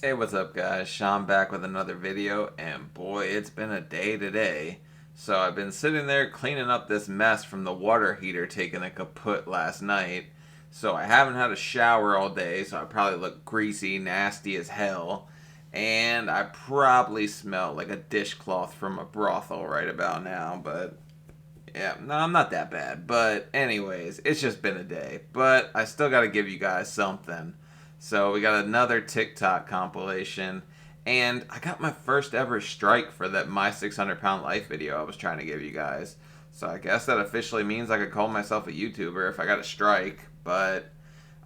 Hey, what's up, guys? Sean back with another video, and boy, it's been a day today. So I've been sitting there cleaning up this mess from the water heater taking a kaput last night. So I haven't had a shower all day, so I probably look greasy, nasty as hell. And I probably smell like a dishcloth from a brothel right about now, but yeah, no, I'm not that bad. But anyways, it's just been a day. But I still got to give you guys something. So we got another TikTok compilation. And I got my first ever strike for that My 600 Pound Life video I was trying to give you guys. So I guess that officially means I could call myself a YouTuber if I got a strike. But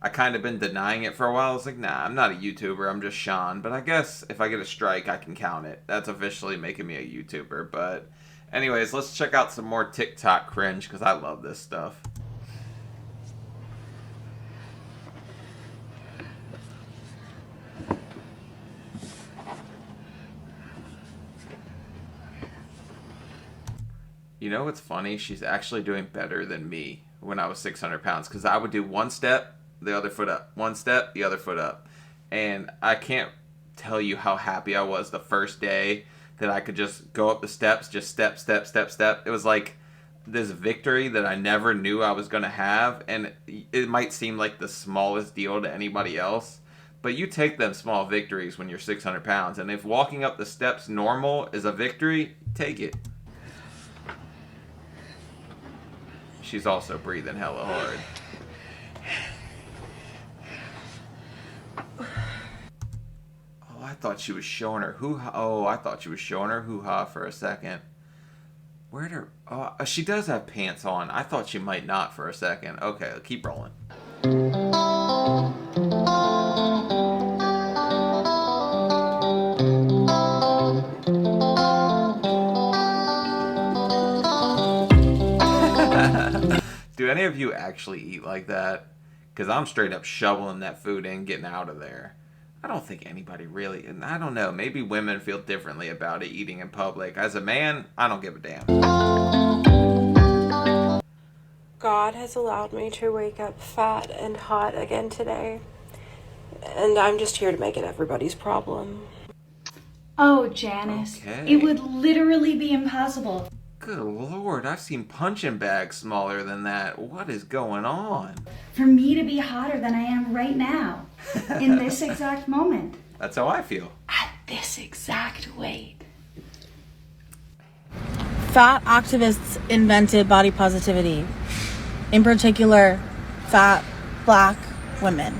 I kind of been denying it for a while. I was like, nah, I'm not a YouTuber. I'm just Sean. But I guess if I get a strike, I can count it. That's officially making me a YouTuber. But anyways, let's check out some more TikTok cringe because I love this stuff. You know what's funny? She's actually doing better than me when I was 600 pounds because I would do one step, the other foot up, one step, the other foot up. And I can't tell you how happy I was the first day that I could just go up the steps, just step, step, step, step. It was like this victory that I never knew I was going to have. And it might seem like the smallest deal to anybody else. But you take them small victories when you're 600 pounds. And if walking up the steps normal is a victory, take it. She's also breathing hella hard. Oh, I thought she was showing her hoo-ha. Oh, I thought she was showing her hoo-ha for a second. Where'd her... Oh, she does have pants on. I thought she might not for a second. Okay, keep rolling. Do any of you actually eat like that? Because I'm straight up shoveling that food in, getting out of there. I don't think anybody really, and I don't know, maybe women feel differently about it eating in public. As a man, I don't give a damn. God has allowed me to wake up fat and hot again today, and I'm just here to make it everybody's problem. Oh, Janice, Okay. It would literally be impossible Good lord, I've seen punching bags smaller than that. What is going on? for me to be hotter than I am right now, in this exact moment, That's how I feel. at this exact weight. Fat activists invented body positivity. In particular, fat black women.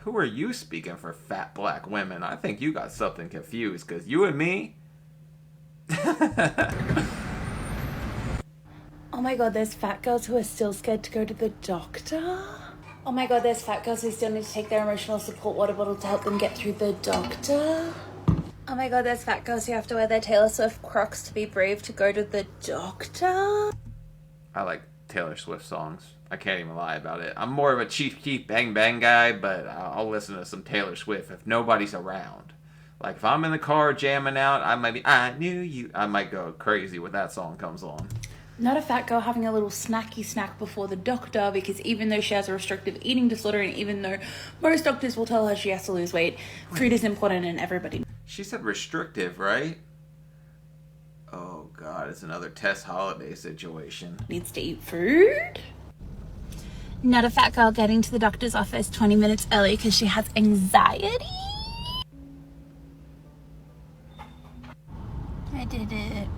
Who are you speaking for, fat black women? I think you got something confused, because you and me... Oh my god, there's fat girls who are still scared to go to the doctor. Oh my god, there's fat girls who still need to take their emotional support water bottle to help them get through the doctor. Oh my god, there's fat girls who have to wear their Taylor Swift Crocs to be brave to go to the doctor. I like Taylor Swift songs. I can't even lie about it. I'm more of a Chief Keef Bang Bang guy, but I'll listen to some Taylor Swift if nobody's around. Like if I'm in the car jamming out, I knew you. I might go crazy when that song comes on. Not a fat girl having a little snacky snack before the doctor, because even though she has a restrictive eating disorder and even though most doctors will tell her she has to lose weight, food is important and everybody She said restrictive, right? Oh god, it's another Tess Holiday situation. needs to eat food. Not a fat girl getting to the doctor's office 20 minutes early because she has anxiety. I did it.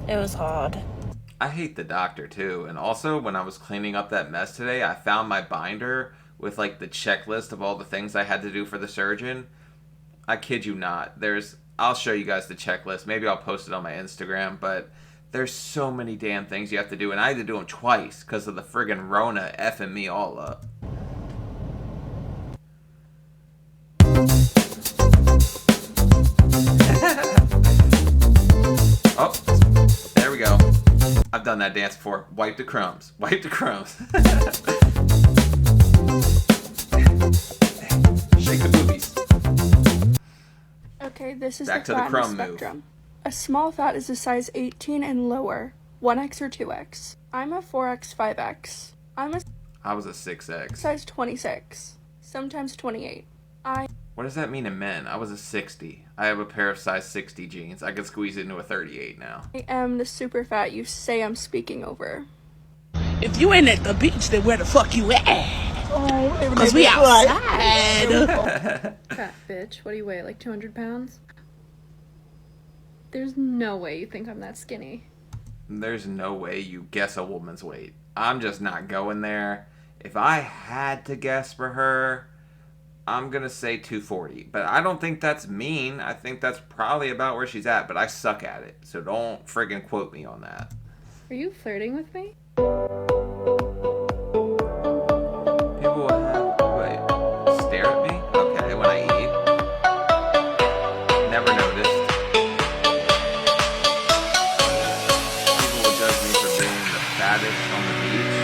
It was hard. I hate the doctor too. And also, when I was cleaning up that mess today, I found my binder with like the checklist of all the things I had to do for the surgeon. I kid you not. I'll show you guys the checklist. Maybe I'll post it on my Instagram, but there's so many damn things you have to do, and I had to do them twice because of the friggin' Rona effing me all up. Oh, there we go. I've done that dance before. Wipe the crumbs. Wipe the crumbs. Shake the boobies. Okay, this is Back the to the fatness crumb move. spectrum. A small fat is a size 18 and lower, 1x or 2x. I'm a 4x, 5x. I'm a I was a 6X. size 26, sometimes 28. What does that mean in men? I was a 60. I have a pair of size 60 jeans. I could squeeze it into a 38 now. I am the super fat you say I'm speaking over. If you ain't at the beach, then where the fuck you at? Because we outside. Fat bitch, what do you weigh, like 200 pounds? There's no way you think I'm that skinny. There's no way you guess a woman's weight. I'm just not going there. If I had to guess for her, I'm going to say 240. But I don't think that's mean. I think that's probably about where she's at. But I suck at it. So don't friggin' quote me on that. Are you flirting with me? People will wait, stare at me? Okay, when I eat. Never noticed. People will judge me for being the fattest on the beach.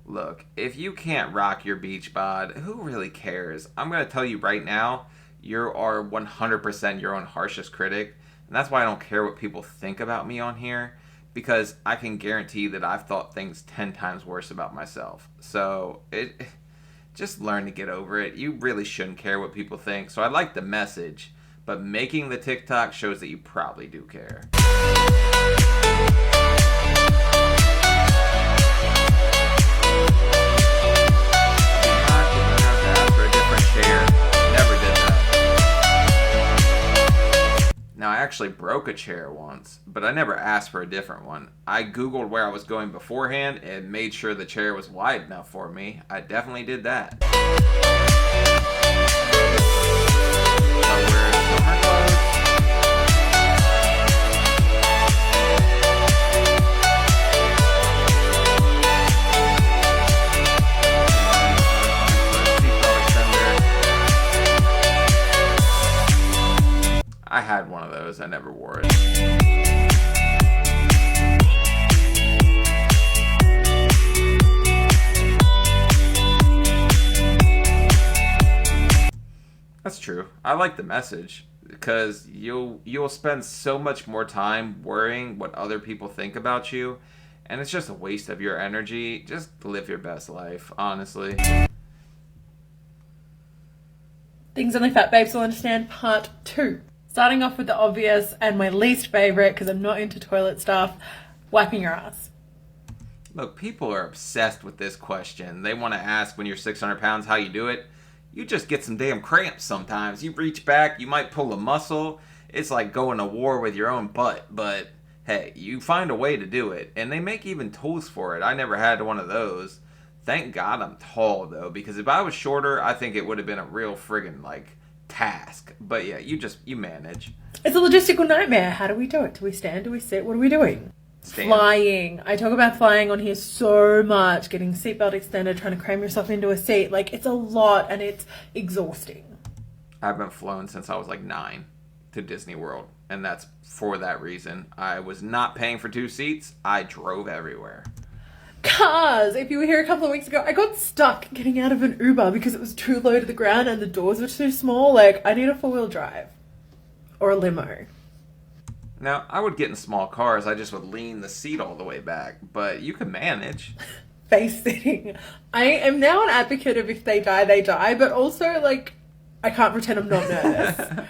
Look, if you can't rock your beach bod, who really cares? I'm going to tell you right now, you are 100% your own harshest critic. And that's why I don't care what people think about me on here. Because I can guarantee that I've thought things 10 times worse about myself. So, just learn to get over it. You really shouldn't care what people think. So I like the message, but making the TikTok shows that you probably do care. Now, I actually broke a chair once, but I never asked for a different one. I Googled where I was going beforehand and made sure the chair was wide enough for me. I definitely did that. So we're summer clothes. I had one of those. I never wore it. That's true. I like the message because you'll spend so much more time worrying what other people think about you, and it's just a waste of your energy. Just live your best life, honestly. Things only fat babes will understand, part 2. Starting off with the obvious and my least favorite, because I'm not into toilet stuff, wiping your ass. Look, people are obsessed with this question. They want to ask when you're 600 pounds how you do it. You just get some damn cramps sometimes. You reach back, you might pull a muscle. It's like going to war with your own butt. But hey, you find a way to do it. And they make even tools for it. I never had one of those. Thank God I'm tall, though, because if I was shorter, I think it would have been a real friggin' task. But yeah, you manage. It's a logistical nightmare. How do we do it? Do we stand? Do we sit? What are we doing? Stand. Flying. I talk about flying on here so much. Getting seatbelt extended, trying to cram yourself into a seat. It's a lot and it's exhausting. I haven't flown since I was 9 to Disney World. And that's for that reason. I was not paying for 2 seats. I drove everywhere. Cars! If you were here a couple of weeks ago, I got stuck getting out of an Uber because it was too low to the ground and the doors were too small. I need a 4-wheel drive. Or a limo. Now, I would get in small cars. I just would lean the seat all the way back. But you can manage. Face sitting. I am now an advocate of if they die, they die. But also, I can't pretend I'm not nervous.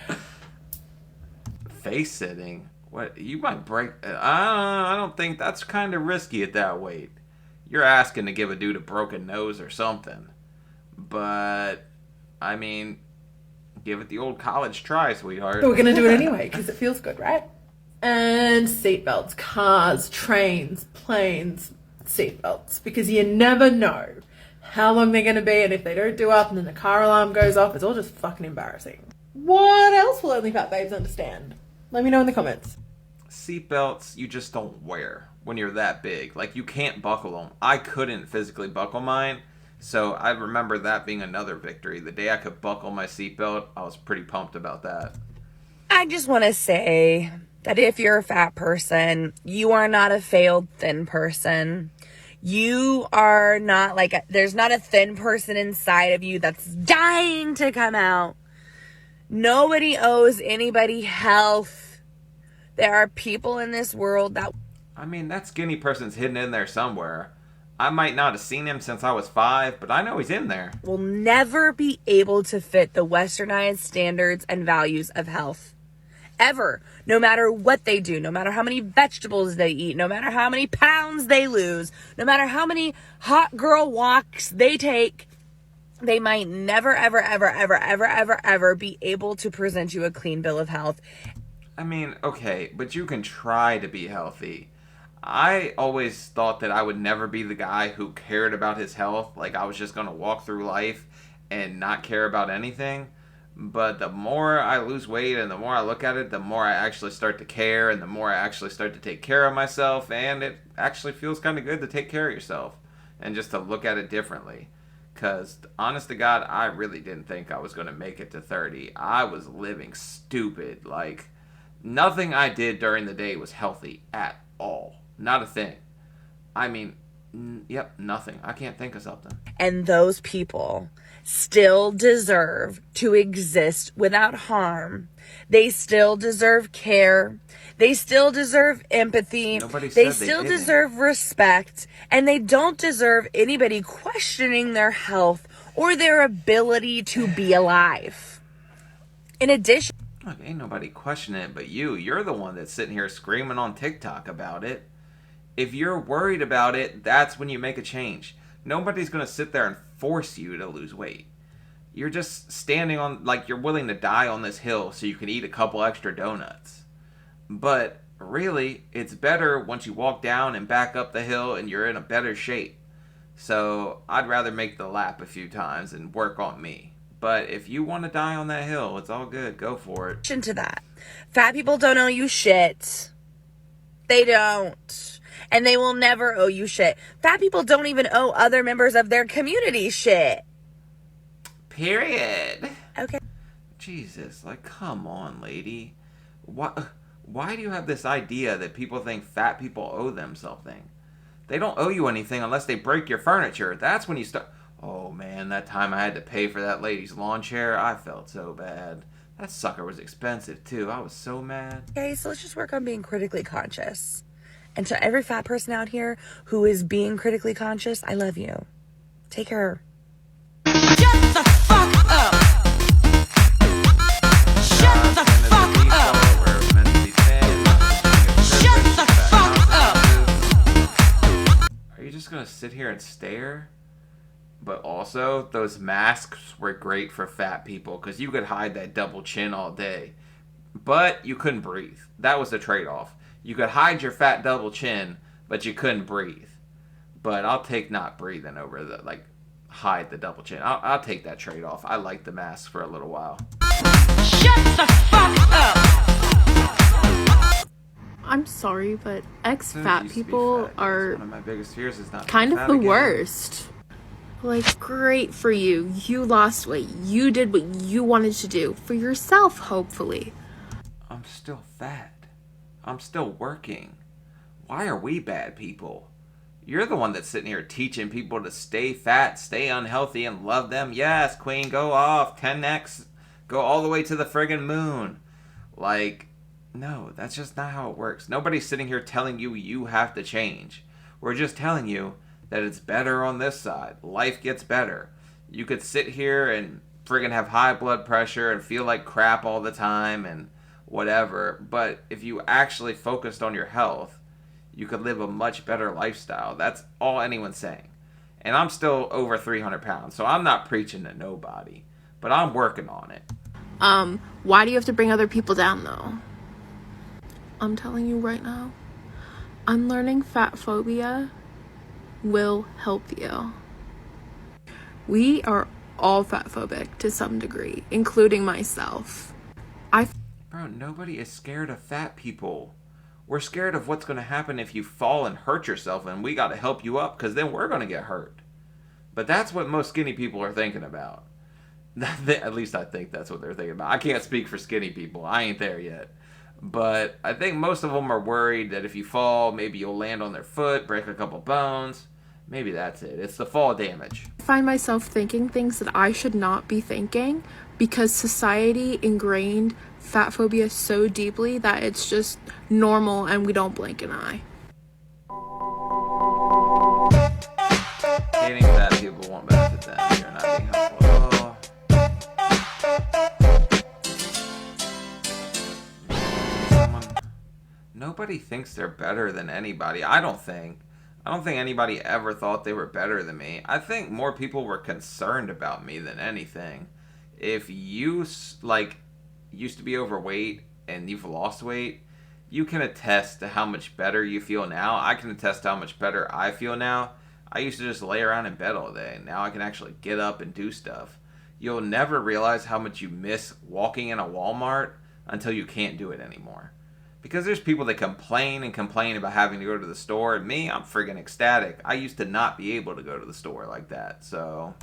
Face sitting? What? You might break... I don't think that's kind of risky at that weight. You're asking to give a dude a broken nose or something. But, I mean, give it the old college try, sweetheart. But we're going to do it anyway, because it feels good, right? And seatbelts, cars, trains, planes, seatbelts. Because you never know how long they're going to be, and if they don't do up and then the car alarm goes off, it's all just fucking embarrassing. What else will only fat babes understand? Let me know in the comments. Seatbelts you just don't wear when you're that big. You can't buckle them. I couldn't physically buckle mine, so I remember that being another victory. The day I could buckle my seatbelt, I was pretty pumped about that. I just want to say that if you're a fat person, you are not a failed thin person. You are not there's not a thin person inside of you that's dying to come out. Nobody owes anybody health. There are people in this world that... I mean, that skinny person's hidden in there somewhere. I might not have seen him since I was 5, but I know he's in there. Will never be able to fit the westernized standards and values of health. Ever. No matter what they do, no matter how many vegetables they eat, no matter how many pounds they lose, no matter how many hot girl walks they take, they might never, ever, ever, ever, ever, ever, ever be able to present you a clean bill of health. I mean, okay, but you can try to be healthy. I always thought that I would never be the guy who cared about his health. Like, I was just going to walk through life and not care about anything. But the more I lose weight and the more I look at it, the more I actually start to care and the more I actually start to take care of myself. And it actually feels kind of good to take care of yourself and just to look at it differently. Because, honest to God, I really didn't think I was going to make it to 30. I was living stupid. Like, nothing I did during the day was healthy at all. Not a thing. I mean, yep, nothing. I can't think of something. And those people still deserve to exist without harm. They still deserve care. They still deserve empathy. They still deserve respect. And they don't deserve anybody questioning their health or their ability to be alive. In addition, Look, ain't nobody questioning it but you. You're the one that's sitting here screaming on TikTok about it. If you're worried about it, that's when you make a change. Nobody's going to sit there and force you to lose weight. You're just standing on, like, you're willing to die on this hill so you can eat a couple extra donuts. But really, it's better once you walk down and back up the hill and you're in a better shape. So I'd rather make the lap a few times and work on me. But if you want to die on that hill, it's all good. Go for it. to that, fat people don't owe you shit. They don't. And they will never owe you shit. Fat people don't even owe other members of their community shit. Period. Okay. Jesus, like, come on, lady. Why do you have this idea that people think fat people owe them something? They don't owe you anything unless they break your furniture. That's when you start... Oh, man, that time I had to pay for that lady's lawn chair, I felt so bad. That sucker was expensive, too. I was so mad. Okay, so let's just work on being critically conscious. And to every fat person out here who is being critically conscious, I love you. Take care. Shut the fuck up. Shut the fuck up. Shut the fuck up. Are you just gonna sit here and stare? But also, those masks were great for fat people because you could hide that double chin all day. But you couldn't breathe. That was the trade-off. You could hide your fat double chin, but you couldn't breathe. But I'll take not breathing over the, like, hide the double chin. I'll take that trade-off. I like the mask for a little while. Shut the fuck up. I'm sorry, but I ex-fat used to be people fat. are One of my biggest fears is not kind being of fat the again. worst. Like, great for you. You lost weight. You did what you wanted to do. For yourself, hopefully. I'm still fat. I'm still working. Why are we bad people? You're the one that's sitting here teaching people to stay fat, stay unhealthy, and love them. Yes, queen, go off. 10x. Go all the way to the friggin' moon. Like, no, that's just not how it works. Nobody's sitting here telling you you have to change. We're just telling you that it's better on this side. Life gets better. You could sit here and friggin' have high blood pressure and feel like crap all the time and whatever, but if you actually focused on your health, you could live a much better lifestyle. That's all anyone's saying. And I'm still over 300 pounds, so I'm not preaching to nobody, but I'm working on it. Why do you have to bring other people down, though? I'm telling you right now, unlearning fatphobia will help you. We are all fatphobic to some degree, including myself. Bro, nobody is scared of fat people. We're scared of what's going to happen if you fall and hurt yourself, and we got to help you up, because then we're going to get hurt. But that's what most skinny people are thinking about. At least I think that's what they're thinking about. I can't speak for skinny people. I ain't there yet. But I think most of them are worried that if you fall, maybe you'll land on their foot, break a couple bones. Maybe that's it. It's the fall damage. I find myself thinking things that I should not be thinking because society ingrained fat phobia so deeply that it's just normal and we don't blink an eye. nobody thinks they're better than anybody. I don't think anybody ever thought they were better than me. I think more people were concerned about me than anything. If you like used to be overweight and you've lost weight, you can attest to how much better you feel now. I can attest to how much better I feel now. I used to just lay around in bed all day. Now I can actually get up and do stuff. You'll never realize how much you miss walking in a Walmart until you can't do it anymore. Because there's people that complain and complain about having to go to the store. And me, I'm friggin' ecstatic. I used to not be able to go to the store like that, so...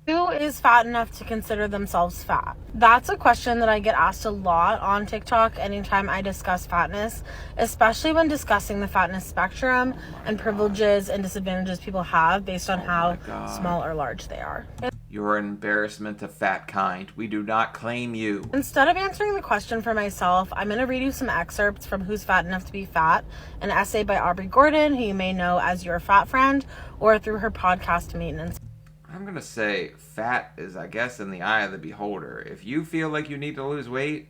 Who is fat enough to consider themselves fat? That's a question that I get asked a lot on TikTok anytime I discuss fatness, especially when discussing the fatness spectrum and privileges and disadvantages people have based on how small or large they are. You're an embarrassment to fat kind. We do not claim you. Instead of answering the question for myself, I'm going to read you some excerpts from Who's Fat Enough to Be Fat, an essay by Aubrey Gordon, who you may know as Your Fat Friend, or through her podcast Maintenance. I'm going to say fat is, I guess, in the eye of the beholder. If you feel like you need to lose weight,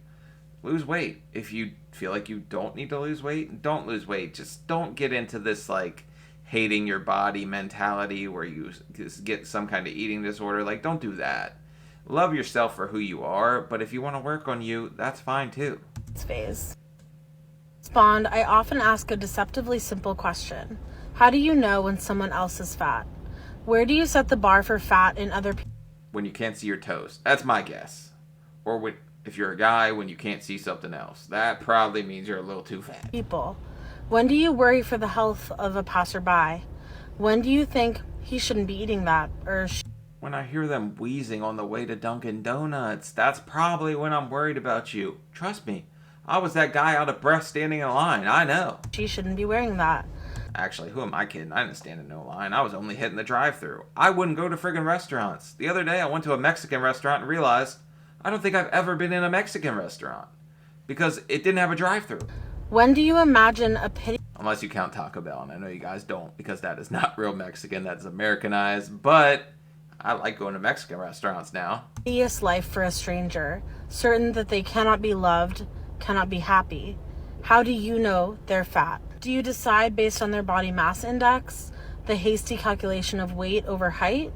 lose weight. If you feel like you don't need to lose weight, don't lose weight. Just don't get into this, like, hating your body mentality where you get some kind of eating disorder. Like, don't do that. Love yourself for who you are, but if you want to work on you, that's fine too. Phase. Spawned, I often ask a deceptively simple question. How do you know when someone else is fat? Where do you set the bar for fat in other people? When you can't see your toes. That's my guess. Or if you're a guy, when you can't see something else. That probably means you're a little too fat. People. When do you worry for the health of a passerby? When do you think he shouldn't be eating that? Or when I hear them wheezing on the way to Dunkin' Donuts, that's probably when I'm worried about you. Trust me, I was that guy out of breath standing in line. I know. She shouldn't be wearing that. Actually, who am I kidding? I didn't stand in no line. I was only hitting the drive-thru. I wouldn't go to friggin' restaurants. The other day, I went to a Mexican restaurant and realized I don't think I've ever been in a Mexican restaurant because it didn't have a drive-thru. When do you imagine a pity... Unless you count Taco Bell, and I know you guys don't because that is not real Mexican. That's Americanized, but I like going to Mexican restaurants now. ...hideous life for a stranger, certain that they cannot be loved, cannot be happy. How do you know they're fat? Do you decide based on their body mass index, the hasty calculation of weight over height?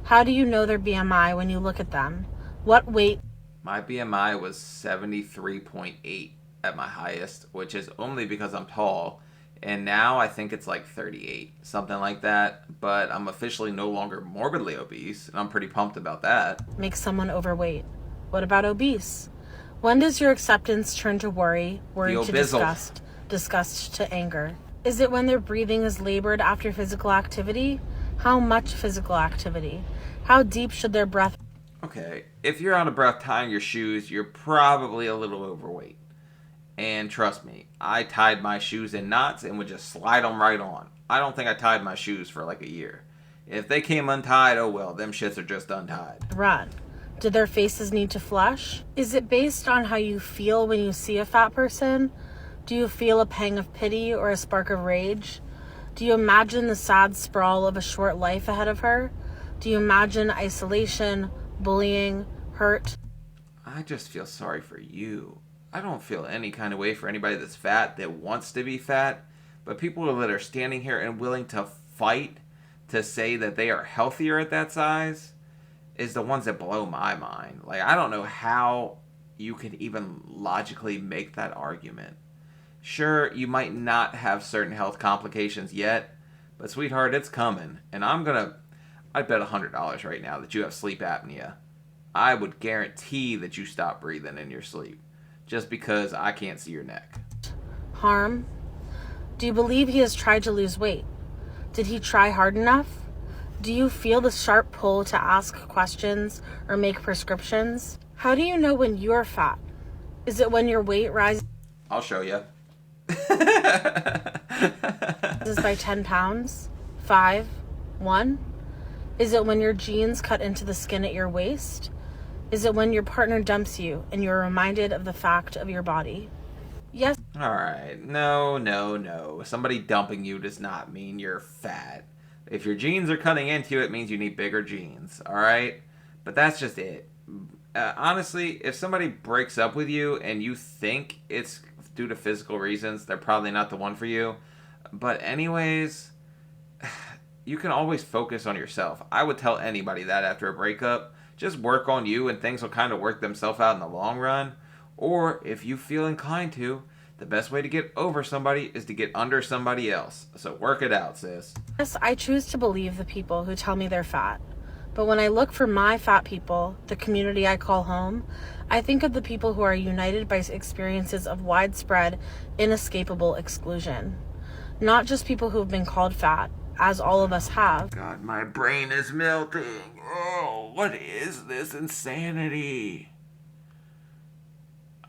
How do you know their BMI when you look at them? What weight? My BMI was 73.8 at my highest, which is only because I'm tall. And now I think it's like 38, something like that. But I'm officially no longer morbidly obese, and I'm pretty pumped about that. Makes someone overweight. What about obese? When does your acceptance turn to worry to disgust, disgust to anger? Is it when their breathing is labored after physical activity? How much physical activity? How deep should their breath... Okay, if you're out of breath tying your shoes, you're probably a little overweight. And trust me, I tied my shoes in knots and would just slide them right on. I don't think I tied my shoes for like a year. If they came untied, oh well, them shits are just untied. Run. Do their faces need to flush? Is it based on how you feel when you see a fat person? Do you feel a pang of pity or a spark of rage? Do you imagine the sad sprawl of a short life ahead of her? Do you imagine isolation, bullying, hurt? I just feel sorry for you. I don't feel any kind of way for anybody that's fat that wants to be fat, but people that are standing here and willing to fight to say that they are healthier at that size is the ones that blow my mind. Like, I don't know how you could even logically make that argument. Sure, you might not have certain health complications yet, but sweetheart, it's coming. And I'd bet $100 right now that you have sleep apnea. I would guarantee that you stop breathing in your sleep, just because I can't see your neck. Harm? Do you believe he has tried to lose weight? Did he try hard enough? Do you feel the sharp pull to ask questions or make prescriptions? How do you know when you're fat? Is it when your weight rises? I'll show you. Is by 10 pounds? 5? 1? Is it when your jeans cut into the skin at your waist? Is it when your partner dumps you and you're reminded of the fact of your body? Yes. Alright, no. Somebody dumping you does not mean you're fat. If your jeans are cutting into you, it means you need bigger jeans, alright? But that's just it. honestly, if somebody breaks up with you and you think it's due to physical reasons, they're probably not the one for you. But anyways, you can always focus on yourself. I would tell anybody that after a breakup. Just work on you and things will kind of work themselves out in the long run. Or if you feel inclined to, the best way to get over somebody is to get under somebody else. So work it out, sis. Yes, I choose to believe the people who tell me they're fat. But when I look for my fat people, the community I call home, I think of the people who are united by experiences of widespread, inescapable exclusion. Not just people who have been called fat, as all of us have. God, my brain is melting. Oh, what is this insanity?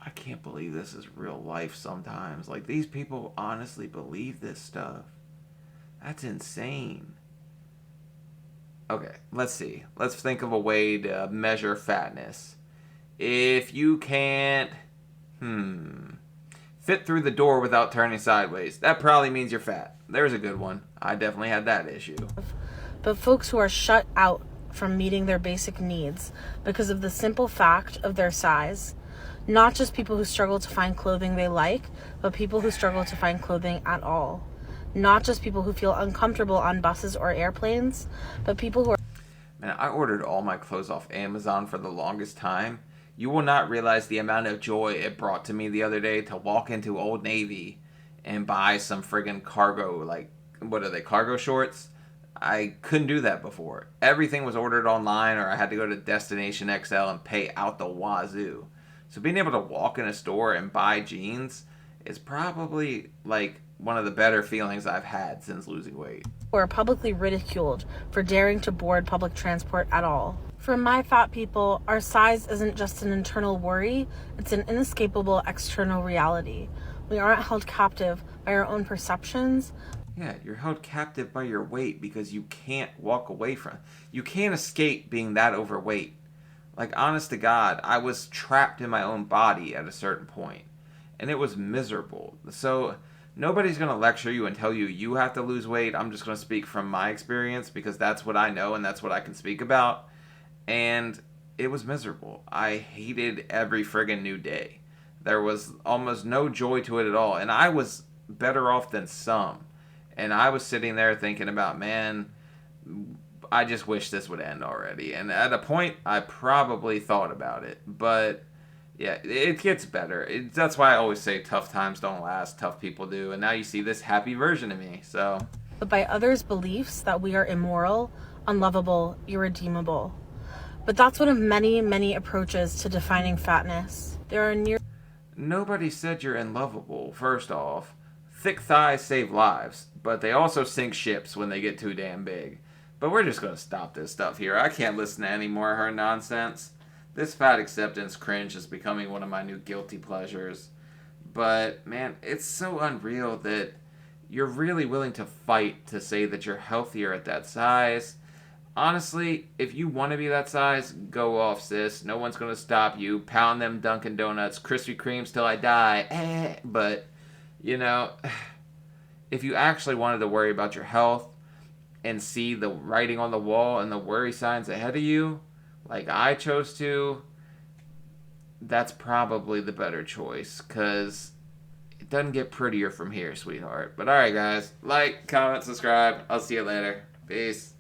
I can't believe this is real life sometimes. Like, these people honestly believe this stuff. That's insane. Okay, let's see. Let's think of a way to measure fatness. If you can't, fit through the door without turning sideways, that probably means you're fat. There's a good one. I definitely had that issue. But folks who are shut out from meeting their basic needs because of the simple fact of their size. Not just people who struggle to find clothing they like, but people who struggle to find clothing at all. Not just people who feel uncomfortable on buses or airplanes, but people who are... Man, I ordered all my clothes off Amazon for the longest time. You will not realize the amount of joy it brought to me the other day to walk into Old Navy and buy some friggin' cargo, like, what are they, cargo shorts? I couldn't do that before. Everything was ordered online, or I had to go to Destination XL and pay out the wazoo. So being able to walk in a store and buy jeans is probably, like, one of the better feelings I've had since losing weight. Who are publicly ridiculed for daring to board public transport at all. For my fat people, our size isn't just an internal worry, it's an inescapable external reality. We aren't held captive by our own perceptions. Yeah, you're held captive by your weight because you can't walk away from it. You can't escape being that overweight. Like, honest to God, I was trapped in my own body at a certain point, and it was miserable. So nobody's going to lecture you and tell you you have to lose weight. I'm just going to speak from my experience because that's what I know and that's what I can speak about. And it was miserable. I hated every friggin' new day. There was almost no joy to it at all, and I was better off than some. And I was sitting there thinking about, man, I just wish this would end already. And at a point, I probably thought about it. But, yeah, it gets better. That's why I always say tough times don't last, tough people do. And now you see this happy version of me, so. But by others' beliefs that we are immoral, unlovable, irredeemable. But that's one of many, many approaches to defining fatness. There are Nobody said you're unlovable, first off. Thick thighs save lives, but they also sink ships when they get too damn big. But we're just going to stop this stuff here. I can't listen to any more of her nonsense. This fat acceptance cringe is becoming one of my new guilty pleasures. But, man, it's so unreal that you're really willing to fight to say that you're healthier at that size. Honestly, if you want to be that size, go off, sis. No one's going to stop you. Pound them Dunkin' Donuts, Krispy Kremes till I die. But, you know, if you actually wanted to worry about your health and see the writing on the wall and the worry signs ahead of you, like I chose to, that's probably the better choice, because it doesn't get prettier from here, sweetheart. But alright, guys, like, comment, subscribe. I'll see you later. Peace.